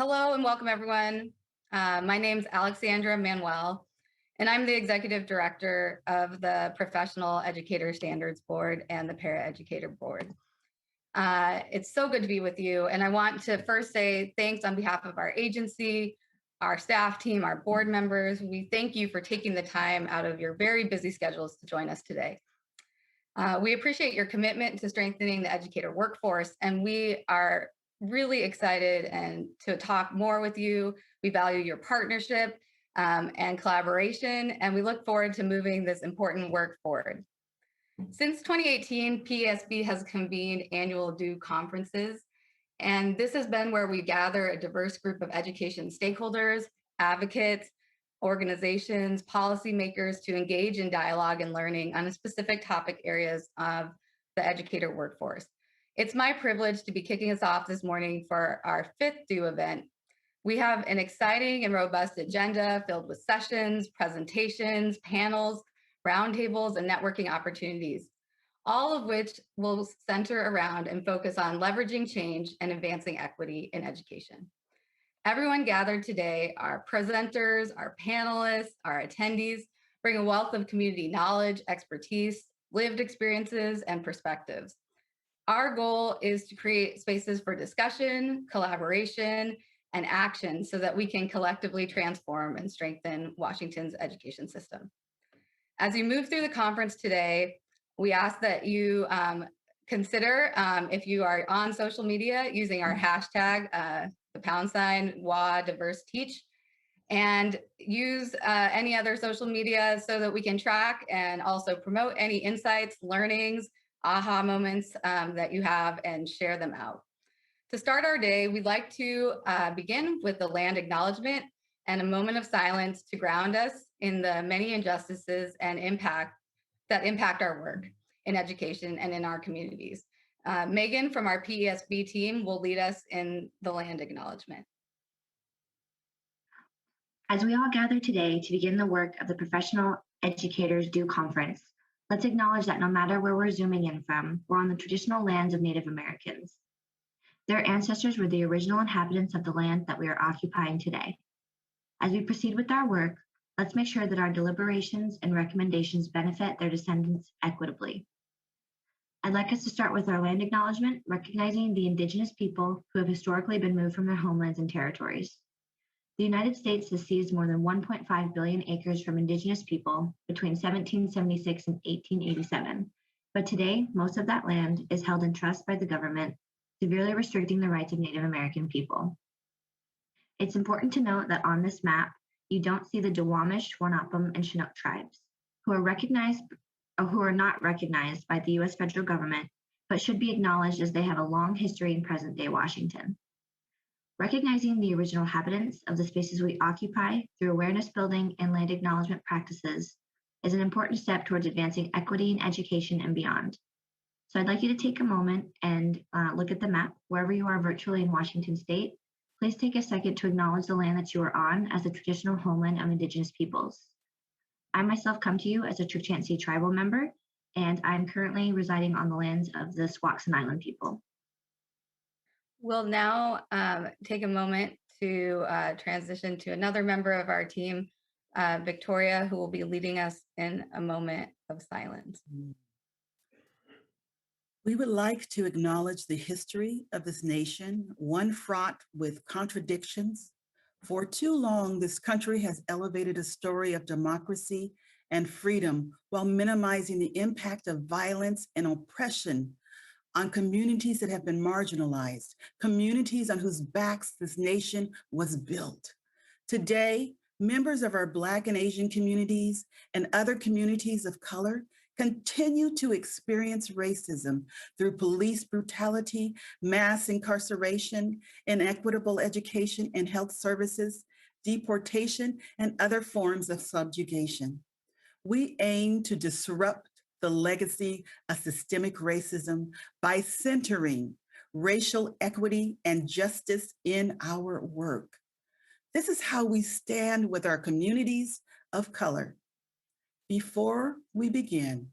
Hello and welcome, everyone. My name is Alexandra Manuel, and I'm the Executive Director of the Professional Educator Standards Board and the Paraeducator Board. It's so good to be with you, and I want to first say thanks on behalf of our agency, our staff team, our board members. We thank you for taking the time out of your very busy schedules to join us today. We appreciate your commitment to strengthening the educator workforce, and we are really excited and to talk more with you. We value your partnership and collaboration, and we look forward to moving this important work forward. Since 2018, PESB has convened annual DO conferences, and this has been where we gather a diverse group of education stakeholders, advocates, organizations, policymakers to engage in dialogue and learning on a specific topic areas of the educator workforce. It's my privilege to be kicking us off this morning for our 5th DO event. We have an exciting and robust agenda filled with sessions, presentations, panels, roundtables, and networking opportunities, all of which will center around and focus on leveraging change and advancing equity in education. Everyone gathered today, our presenters, our panelists, our attendees, bring a wealth of community knowledge, expertise, lived experiences, and perspectives. Our goal is to create spaces for discussion, collaboration, and action so that we can collectively transform and strengthen Washington's education system. As you move through the conference today, we ask that you consider, if you are on social media, using our hashtag, the # WADiverseTeach, and use any other social media so that we can track and also promote any insights, learnings, aha moments that you have and share them out. To start our day, we'd like to begin with the land acknowledgement and a moment of silence to ground us in the many injustices and that impact our work in education and in our communities. Megan from our PESB team will lead us in the land acknowledgement. As we all gather today to begin the work of the Professional Educators DO Conference, let's acknowledge that no matter where we're zooming in from, we're on the traditional lands of Native Americans. Their ancestors were the original inhabitants of the land that we are occupying today. As we proceed with our work, let's make sure that our deliberations and recommendations benefit their descendants equitably. I'd like us to start with our land acknowledgement, recognizing the Indigenous people who have historically been moved from their homelands and territories. The United States has seized more than 1.5 billion acres from Indigenous people between 1776 and 1887, but today most of that land is held in trust by the government, severely restricting the rights of Native American people. It's important to note that on this map, you don't see the Duwamish, Wanapum, and Chinook tribes, who are not recognized by the US federal government, but should be acknowledged as they have a long history in present-day Washington. Recognizing the original inhabitants of the spaces we occupy through awareness building and land acknowledgement practices is an important step towards advancing equity in education and beyond. So I'd like you to take a moment and look at the map wherever you are virtually in Washington state. Please take a second to acknowledge the land that you are on as the traditional homeland of Indigenous peoples. I myself come to you as a Chukchansi tribal member, and I'm currently residing on the lands of the Squaxin Island people. We'll now take a moment to transition to another member of our team, Victoria, who will be leading us in a moment of silence. We would like to acknowledge the history of this nation, one fraught with contradictions. For too long, this country has elevated a story of democracy and freedom while minimizing the impact of violence and oppression on communities that have been marginalized, communities on whose backs this nation was built. Today, members of our Black and Asian communities and other communities of color continue to experience racism through police brutality, mass incarceration, inequitable education and health services, deportation, and other forms of subjugation. We aim to disrupt the legacy of systemic racism by centering racial equity and justice in our work. This is how we stand with our communities of color. Before we begin,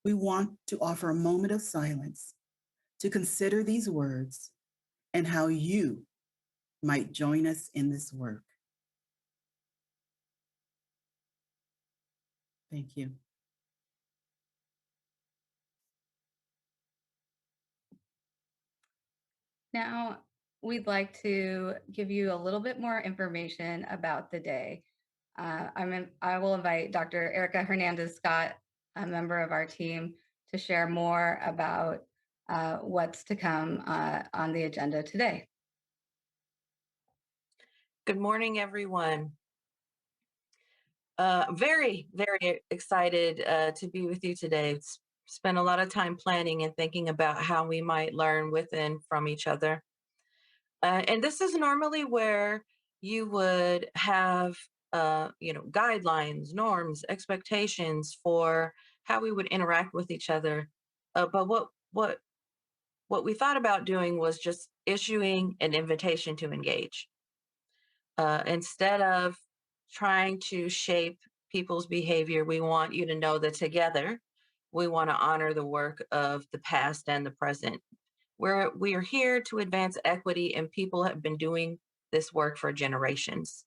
we want to offer a moment of silence to consider these words and how you might join us in this work. Thank you. Now, we'd like to give you a little bit more information about the day. I will invite Dr. Erica Hernandez Scott, a member of our team, to share more about what's to come on the agenda today. Good morning, everyone. Very, very excited to be with you today. Spent a lot of time planning and thinking about how we might learn with and from each other. And this is normally where you would have, guidelines, norms, expectations for how we would interact with each other. But what we thought about doing was just issuing an invitation to engage. Instead of trying to shape people's behavior, we want you to know that together we want to honor the work of the past and the present. We are here to advance equity, and people have been doing this work for generations.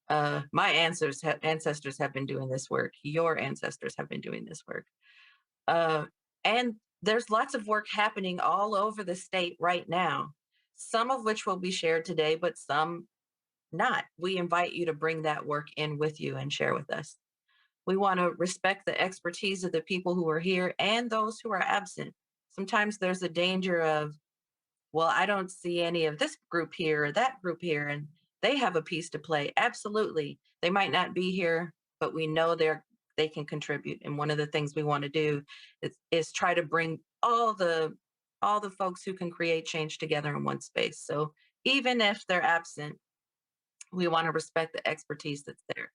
My ancestors have been doing this work. Your ancestors have been doing this work. And there's lots of work happening all over the state right now, some of which will be shared today, but some not. We invite you to bring that work in with you and share with us. We want to respect the expertise of the people who are here and those who are absent. Sometimes there's a danger of, well, I don't see any of this group here or that group here, and they have a piece to play. Absolutely. They might not be here, but we know they can contribute. And one of the things we want to do is try to bring all the folks who can create change together in one space. So even if they're absent, we want to respect the expertise that's there.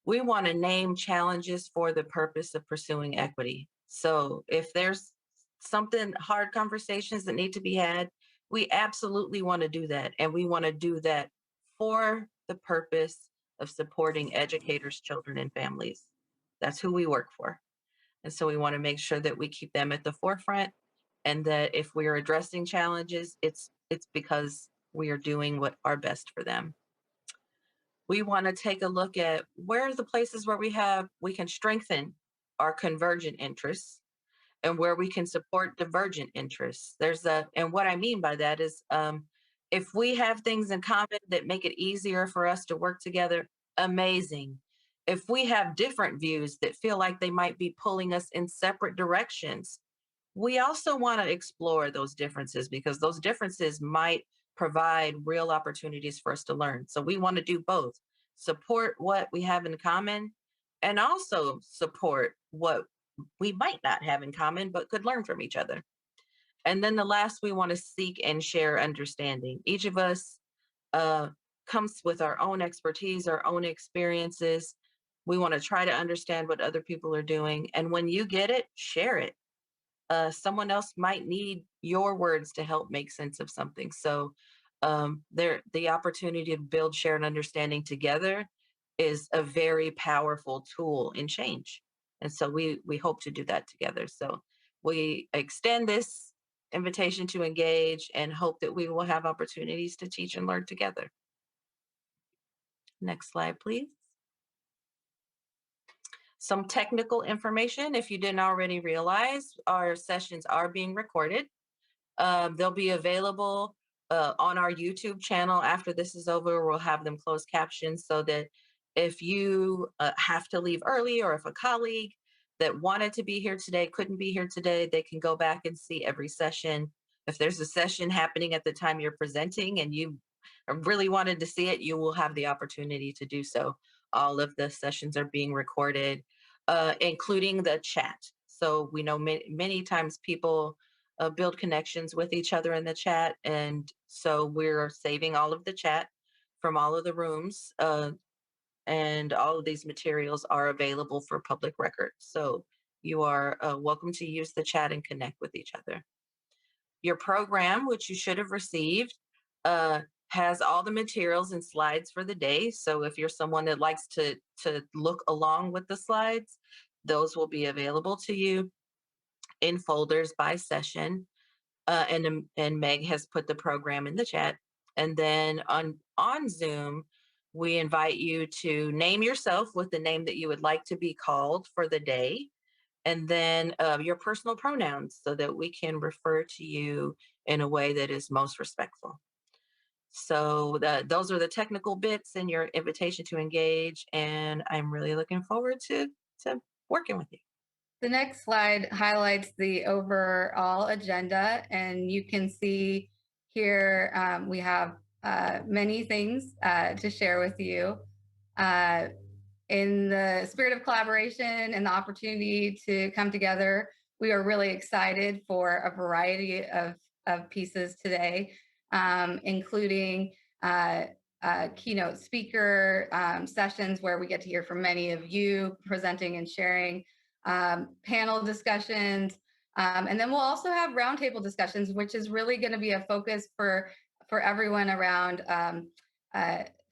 We want to name challenges for the purpose of pursuing equity. So if there's hard conversations that need to be had, we absolutely want to do that. And we want to do that for the purpose of supporting educators, children, and families. That's who we work for. And so we want to make sure that we keep them at the forefront, and that if we are addressing challenges, it's because we are doing what are best for them. We want to take a look at where are the places where we can strengthen our convergent interests and where we can support divergent interests. And what I mean by that is, if we have things in common that make it easier for us to work together, amazing. If we have different views that feel like they might be pulling us in separate directions, we also want to explore those differences, because those differences might provide real opportunities for us to learn. So we want to do both: support what we have in common and also support what we might not have in common but could learn from each other. And then the last, we want to seek and share understanding. Each of us comes with our own expertise, our own experiences. We want to try to understand what other people are doing. And when you get it, share it. Someone else might need your words to help make sense of something. So the opportunity to build shared understanding together is a very powerful tool in change. And so we hope to do that together. So we extend this invitation to engage and hope that we will have opportunities to teach and learn together. Next slide, please. Some technical information. If you didn't already realize, our sessions are being recorded. They'll be available on our YouTube channel after this is over. We'll have them closed captioned so that if you have to leave early, or if a colleague that wanted to be here today couldn't be here today, they can go back and see every session. If there's a session happening at the time you're presenting and you really wanted to see it, you will have the opportunity to do so. All of the sessions are being recorded, including the chat. So we know many times people build connections with each other in the chat. And so we're saving all of the chat from all of the rooms, and all of these materials are available for public record. So you are welcome to use the chat and connect with each other. Your program, which you should have received, has all the materials and slides for the day. So if you're someone that likes to look along with the slides, those will be available to you in folders by session. And Meg has put the program in the chat. And then on Zoom, we invite you to name yourself with the name that you would like to be called for the day, and then your personal pronouns so that we can refer to you in a way that is most respectful. So those are the technical bits in your invitation to engage, and I'm really looking forward to working with you. The next slide highlights the overall agenda, and you can see here we have many things to share with you. In the spirit of collaboration and the opportunity to come together, we are really excited for a variety of pieces today, including keynote speaker sessions where we get to hear from many of you presenting and sharing, panel discussions, and then we'll also have roundtable discussions, which is really going to be a focus for everyone around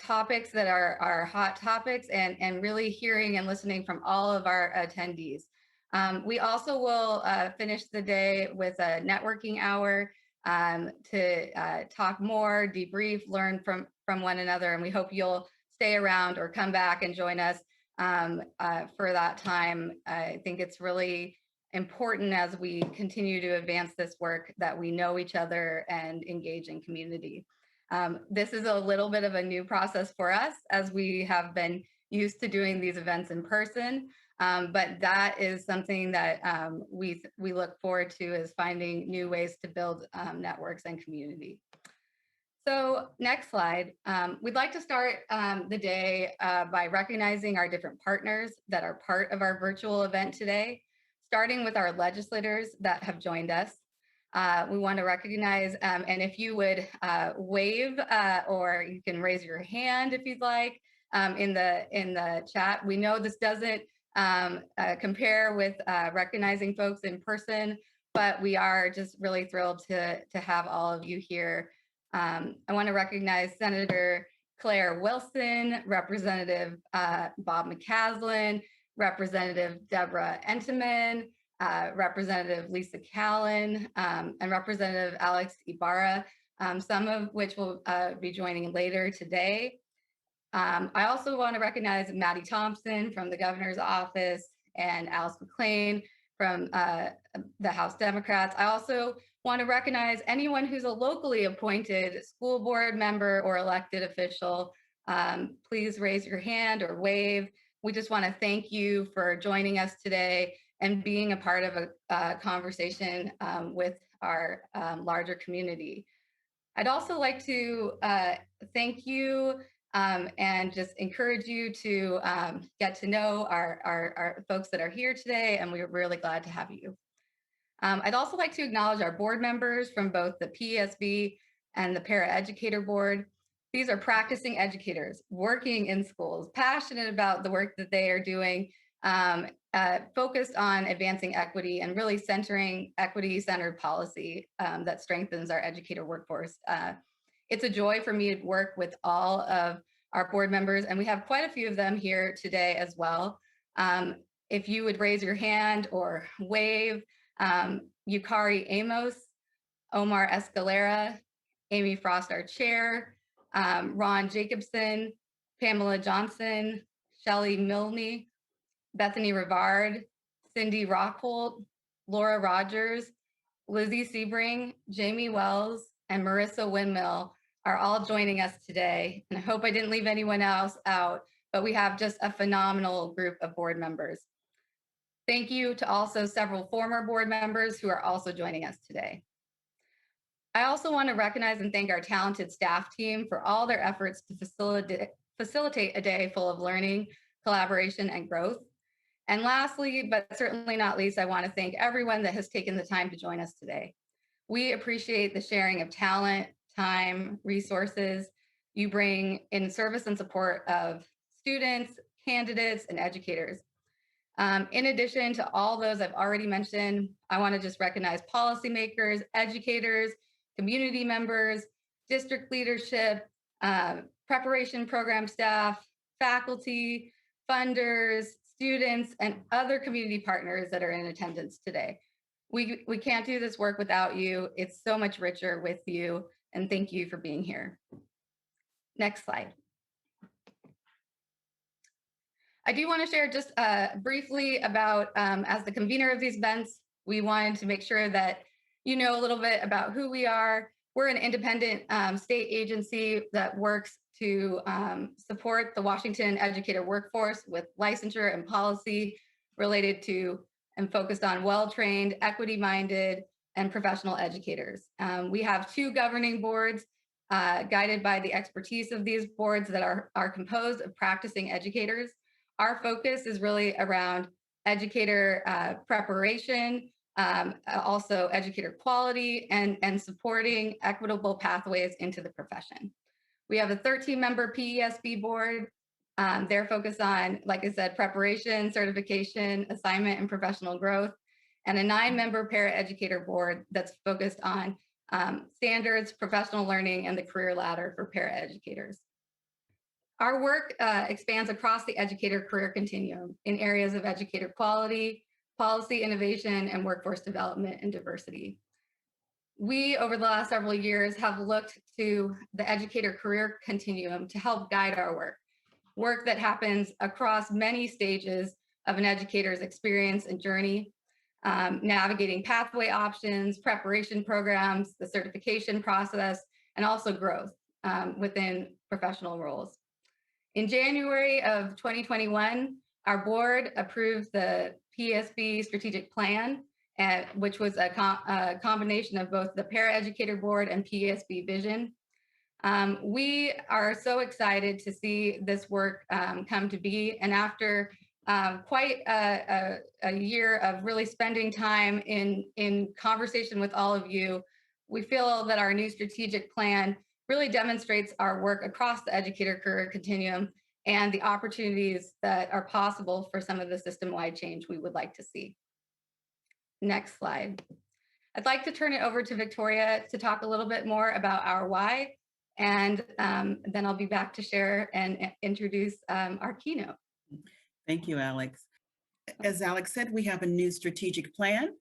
topics that are hot topics, and really hearing and listening from all of our attendees. We also will finish the day with a networking hour to talk more, debrief, learn from one another, and we hope you'll stay around or come back and join us for that time. I think it's really important as we continue to advance this work that we know each other and engage in community. This is a little bit of a new process for us, as we have been used to doing these events in person, but that is something that we look forward to, is finding new ways to build networks and community. So next slide. We'd like to start the day by recognizing our different partners that are part of our virtual event today, starting with our legislators that have joined us. We want to recognize, and if you would wave, or you can raise your hand if you'd like, in the chat. We know this doesn't compare with recognizing folks in person, but we are just really thrilled to have all of you here. I want to recognize Senator Claire Wilson, Representative Bob McCaslin, Representative Deborah Entenman, Representative Lisa Callan, and Representative Alex Ibarra, some of which will be joining later today. I also want to recognize Maddie Thompson from the governor's office and Alice McLean from the House Democrats. I also want to recognize anyone who's a locally appointed school board member or elected official. Please raise your hand or wave. We just want to thank you for joining us today and being a part of a conversation with our larger community. I'd also like to thank you and just encourage you to get to know our folks that are here today, and we're really glad to have you. I'd also like to acknowledge our board members from both the PESB and the Paraeducator Board. These are practicing educators working in schools, passionate about the work that they are doing, focused on advancing equity and really centering equity-centered policy that strengthens our educator workforce. It's a joy for me to work with all of our board members, and we have quite a few of them here today as well. If you would raise your hand or wave, Yukari Amos, Omar Escalera, Amy Frost, our chair, Ron Jacobson, Pamela Johnson, Shelley Milne, Bethany Rivard, Cindy Rockholt, Laura Rogers, Lizzie Sebring, Jamie Wells, and Marissa Windmill are all joining us today. And I hope I didn't leave anyone else out, but we have just a phenomenal group of board members. Thank you to also several former board members who are also joining us today. I also want to recognize and thank our talented staff team for all their efforts to facilitate a day full of learning, collaboration, and growth. And lastly, but certainly not least, I want to thank everyone that has taken the time to join us today. We appreciate the sharing of talent, time, resources you bring in service and support of students, candidates, and educators. In addition to all those I've already mentioned, I want to just recognize policymakers, educators, community members, district leadership, preparation program staff, faculty, funders, students, and other community partners that are in attendance today. We can't do this work without you. It's so much richer with you. And thank you for being here. Next slide. I do want to share just briefly about, as the convener of these events, we wanted to make sure that you know a little bit about who we are. We're an independent state agency that works to support the Washington educator workforce with licensure and policy related to and focused on well-trained, equity-minded, and professional educators. We have 2 governing boards guided by the expertise of these boards that are composed of practicing educators. Our focus is really around educator preparation, also educator quality, and supporting equitable pathways into the profession. We have a 13-member PESB board. They're focused on, like I said, preparation, certification, assignment, and professional growth, and a 9-member paraeducator board that's focused on standards, professional learning, and the career ladder for paraeducators. Our work expands across the educator career continuum in areas of educator quality, policy innovation, and workforce development and diversity. We, over the last several years, have looked to the educator career continuum to help guide our work that happens across many stages of an educator's experience and journey, navigating pathway options, preparation programs, the certification process, and also growth within professional roles. In January of 2021, our board approved the PESB strategic plan, which was a combination of both the paraeducator board and PESB vision. We are so excited to see this work come to be. And after quite a year of really spending time in conversation with all of you, we feel that our new strategic plan really demonstrates our work across the educator career continuum and the opportunities that are possible for some of the system-wide change we would like to see. Next slide. I'd like to turn it over to Victoria to talk a little bit more about our why, and then I'll be back to share and introduce our keynote. Thank you, Alex. As Alex said, we have a new strategic plan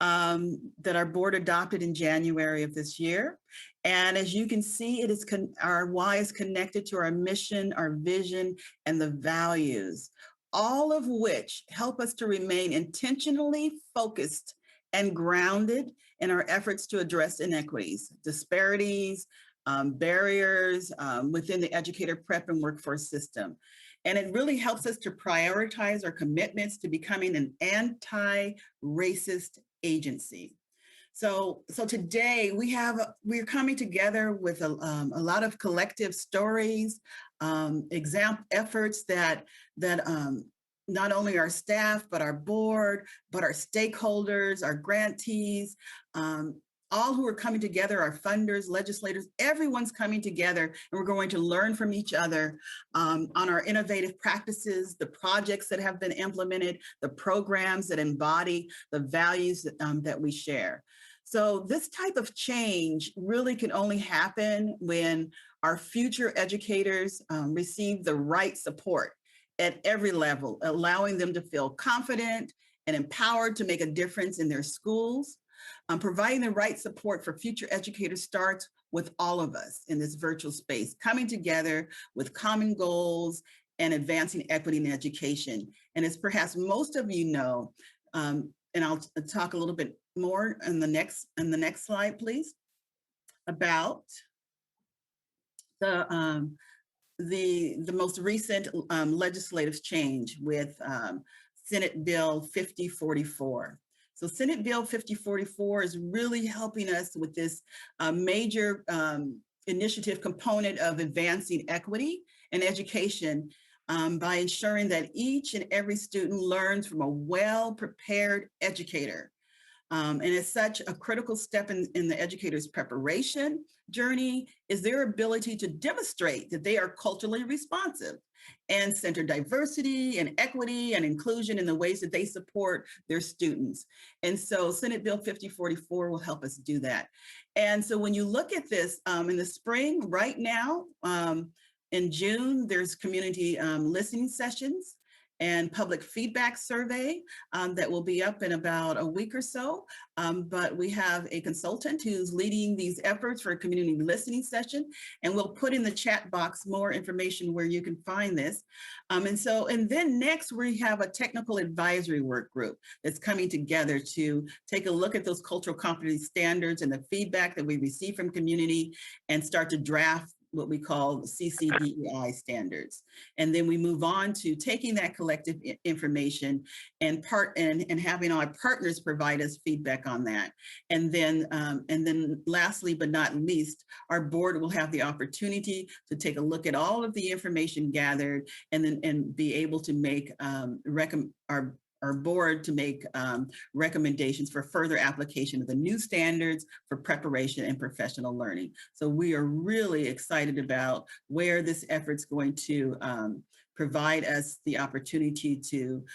that our board adopted in January of this year. And as you can see, it is our why is connected to our mission, our vision, and the values, all of which help us to remain intentionally focused and grounded in our efforts to address inequities, disparities, barriers within the educator prep and workforce system. And it really helps us to prioritize our commitments to becoming an anti-racist agency. So today we're coming together with a lot of collective stories, efforts that not only our staff, but our board, but our stakeholders, our grantees, all who are coming together, our funders, legislators, everyone's coming together, and we're going to learn from each other on our innovative practices, the projects that have been implemented, the programs that embody the values that we share. So this type of change really can only happen when our future educators receive the right support at every level, allowing them to feel confident and empowered to make a difference in their schools. Providing the right support for future educators starts with all of us in this virtual space, coming together with common goals and advancing equity in education. And as perhaps most of you know, and I'll talk a little bit more in the next slide, please, about the most recent legislative change with Senate Bill 5044. So Senate Bill 5044 is really helping us with this major initiative component of advancing equity in education by ensuring that each and every student learns from a well-prepared educator. And as such, a critical step in the educator's preparation journey is their ability to demonstrate that they are culturally responsive and center diversity and equity and inclusion in the ways that they support their students. And so Senate Bill 5044 will help us do that. And so when you look at this in the spring, right now, in June, there's community listening sessions. and public feedback survey that will be up in about a week or so. But we have a consultant who's leading these efforts for a community listening session, and we'll put in the chat box more information where you can find this. And then next we have a technical advisory work group that's coming together to take a look at those cultural competency standards and the feedback that we receive from community and start to draft what we call CCDEI standards. And then we move on to taking that collective information and having our partners provide us feedback on that. And then lastly, but not least, our board will have the opportunity to take a look at all of the information gathered and be able to make our board to make recommendations for further application of the new standards for preparation and professional learning. So we are really excited about where this effort's going to provide us the opportunity to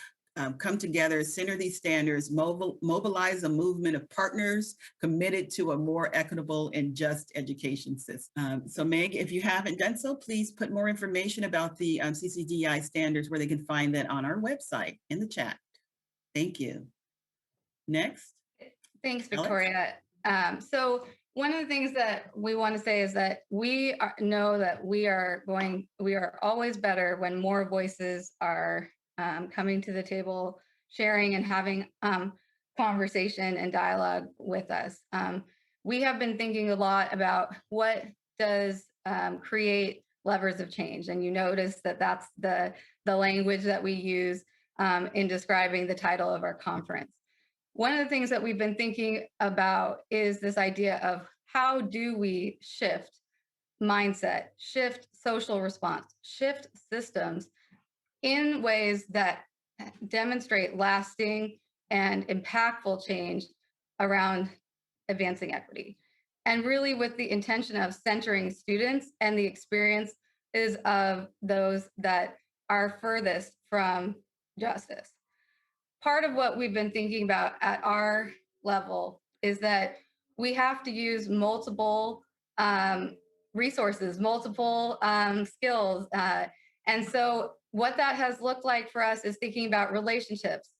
come together, center these standards, mobilize a movement of partners committed to a more equitable and just education system. So Meg, if you haven't done so, please put more information about the CCDI standards where they can find that on our website in the chat. Thank you. Next. Thanks, Alex? Victoria. So one of the things that we want to say is that we know that we are always better when more voices are coming to the table, sharing and having conversation and dialogue with us. We have been thinking a lot about what does create levers of change. And you notice that that's the language that we use in describing the title of our conference. One of the things that we've been thinking about is this idea of how do we shift mindset, shift social response, shift systems in ways that demonstrate lasting and impactful change around advancing equity. And really with the intention of centering students and the experiences of those that are furthest from justice. Part of what we've been thinking about at our level is that we have to use multiple resources, multiple skills. And so what that has looked like for us is thinking about relationships,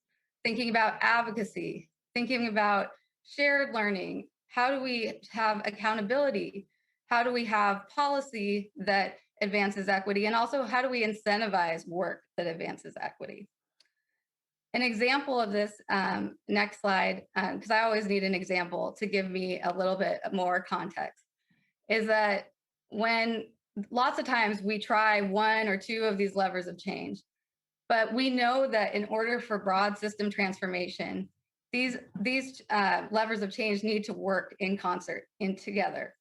thinking about advocacy, thinking about shared learning. How do we have accountability? How do we have policy that advances equity? And also, how do we incentivize work that advances equity? An example of this, next slide, because I always need an example to give me a little bit more context, is that when lots of times we try one or two of these levers of change, but we know that in order for broad system transformation, these levers of change need to work in concert, together.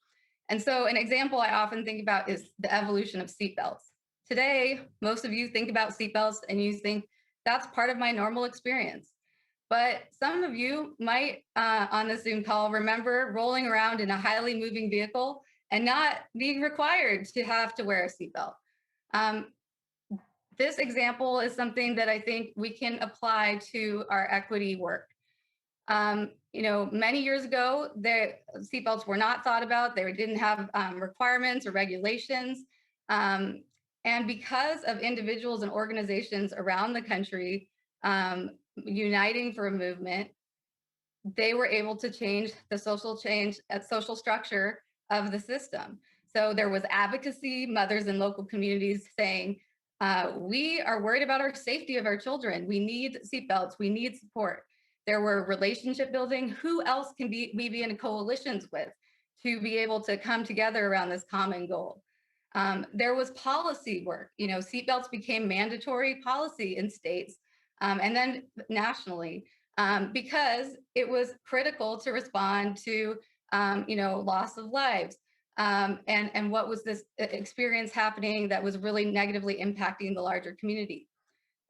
And so an example I often think about is the evolution of seatbelts. Today, most of you think about seatbelts and you think, that's part of my normal experience. But some of you might, on the Zoom call, remember rolling around in a highly moving vehicle and not being required to have to wear a seatbelt. This example is something that I think we can apply to our equity work. Many years ago, seatbelts were not thought about. They didn't have requirements or regulations. And because of individuals and organizations around the country uniting for a movement, they were able to change the social structure of the system. So there was advocacy, mothers in local communities saying, we are worried about our safety of our children. We need seatbelts, we need support. There were relationship building. Who else can we be in coalitions with to be able to come together around this common goal? There was policy work. Seatbelts became mandatory policy in states and then nationally because it was critical to respond to, loss of lives and what was this experience happening that was really negatively impacting the larger community.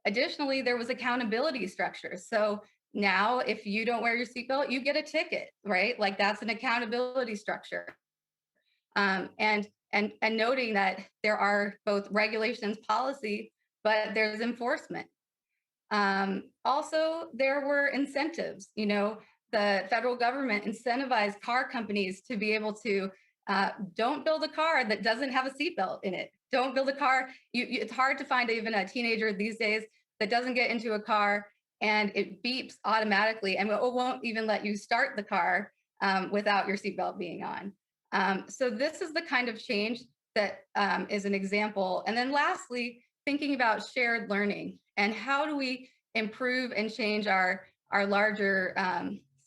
Additionally, there was accountability structures. So now if you don't wear your seatbelt, you get a ticket, right? Like that's an accountability structure. And noting that there are both regulations, policy, but there's enforcement. Also, there were incentives. The federal government incentivized car companies to be able to don't build a car that doesn't have a seatbelt in it. Don't build a car. It's hard to find even a teenager these days that doesn't get into a car and it beeps automatically and it won't even let you start the car without your seatbelt being on. So this is the kind of change that is an example. And then lastly, thinking about shared learning and how do we improve and change our larger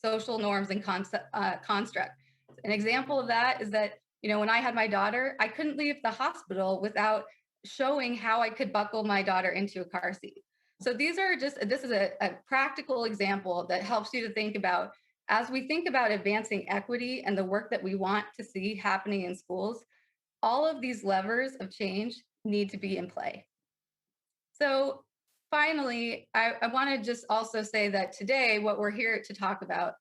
social norms and construct. An example of that is that, you know, when I had my daughter, I couldn't leave the hospital without showing how I could buckle my daughter into a car seat. So this is a practical example that helps you to think about, as we think about advancing equity and the work that we want to see happening in schools, all of these levers of change need to be in play. So finally, I want to just also say that today, what we're here to talk about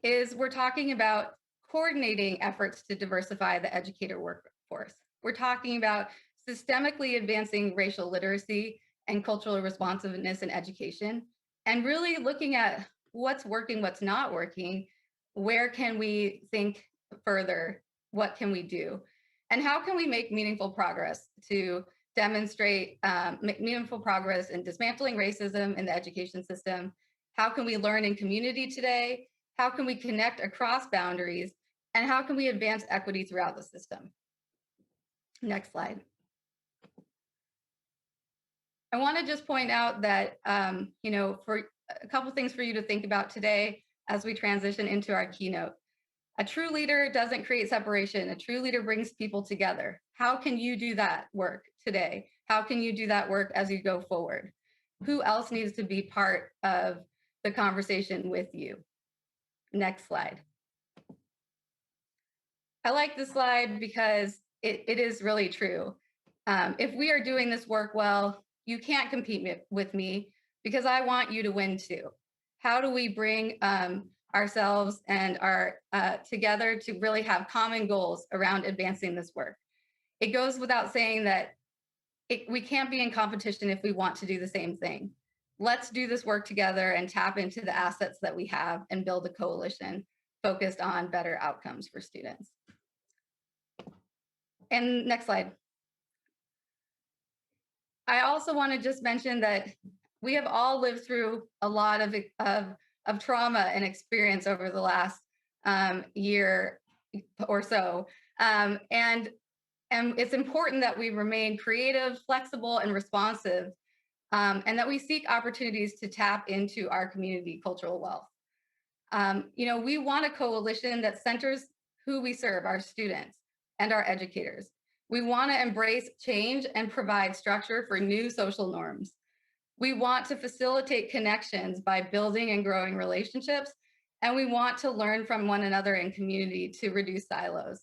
is we're talking about coordinating efforts to diversify the educator workforce. We're talking about systemically advancing racial literacy and cultural responsiveness in education, and really looking at what's working, what's not working, where can we think further, what can we do, and how can we make meaningful progress to demonstrate meaningful progress in dismantling racism in the education system. How can we learn in community today? How can we connect across boundaries? And how can we advance equity throughout the system? Next slide. I want to just point out that, you know, for a couple things for you to think about today as we transition into our keynote. A true leader doesn't create separation. A true leader brings people together. How can you do that work today? How can you do that work as you go forward? Who else needs to be part of the conversation with you? Next slide. I like this slide because it is really true. If we are doing this work well, you can't compete with me because I want you to win too. How do we bring ourselves and our together to really have common goals around advancing this work? It goes without saying that we can't be in competition if we want to do the same thing. Let's do this work together and tap into the assets that we have and build a coalition focused on better outcomes for students. And next slide. I also want to just mention that we have all lived through a lot of trauma and experience over the last year or so. And it's important that we remain creative, flexible, and responsive, and that we seek opportunities to tap into our community cultural wealth. You know, we want a coalition that centers who we serve, our students and our educators. We want to embrace change and provide structure for new social norms. We want to facilitate connections by building and growing relationships, and we want to learn from one another in community to reduce silos.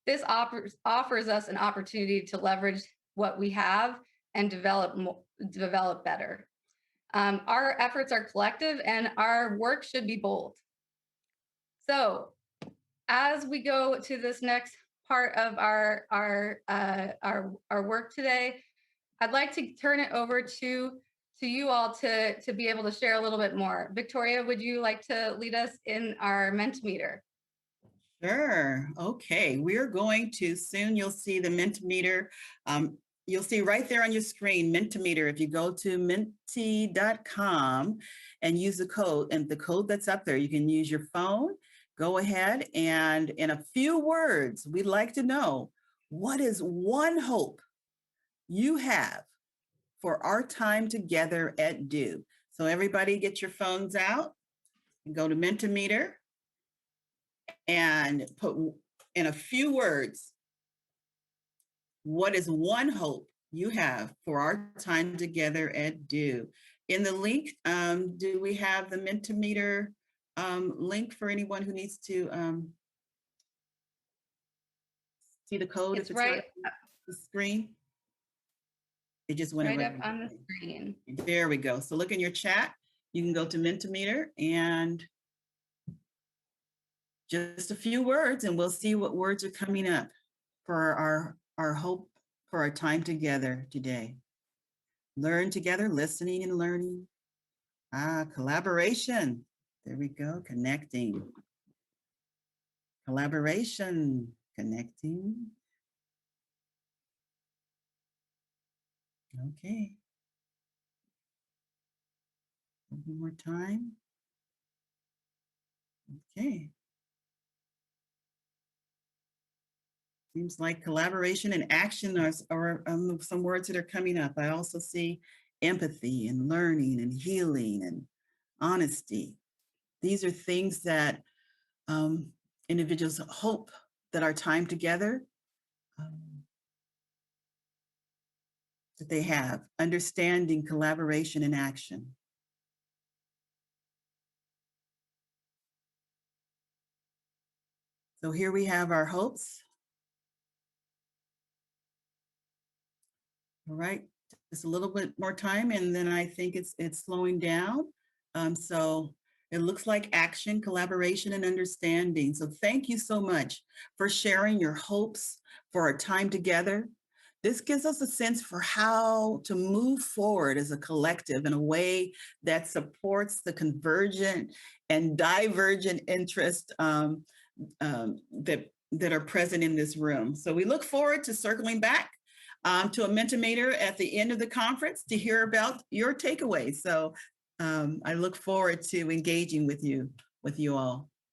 This offers us an opportunity to leverage what we have and develop better. Our efforts are collective and our work should be bold. So as we go to this next part of our work today, I'd like to turn it over to you all to be able to share a little bit more. Victoria, would you like to lead us in our Mentimeter? Sure. Okay. We're going to soon, you'll see the Mentimeter. You'll see right there on your screen, Mentimeter. If you go to menti.com and use the code, and the code that's up there, you can use your phone. Go ahead and in a few words, we'd like to know, what is one hope you have for our time together at DO? So everybody get your phones out and go to Mentimeter and put in a few words, what is one hope you have for our time together at DO? In the link, do we have the Mentimeter link for anyone who needs to see the code? It's right on the screen. It just went right right up on the screen. There we go. So look in your chat. You can go to Mentimeter and just a few words, and we'll see what words are coming up for our hope for our time together today. Learn together, listening and learning. Collaboration. There we go, connecting. Collaboration, connecting. Okay. One more time. Okay. Seems like collaboration and action are some words that are coming up. I also see empathy and learning and healing and honesty. These are things that individuals hope that our time together, that they have understanding, collaboration, and action. So here we have our hopes. All right, just a little bit more time, and then I think it's slowing down. So it looks like action, collaboration, and understanding. So thank you so much for sharing your hopes for our time together. This gives us a sense for how to move forward as a collective in a way that supports the convergent and divergent interest that are present in this room. So we look forward to circling back to a Mentimeter at the end of the conference to hear about your takeaways. So I look forward to engaging with you all.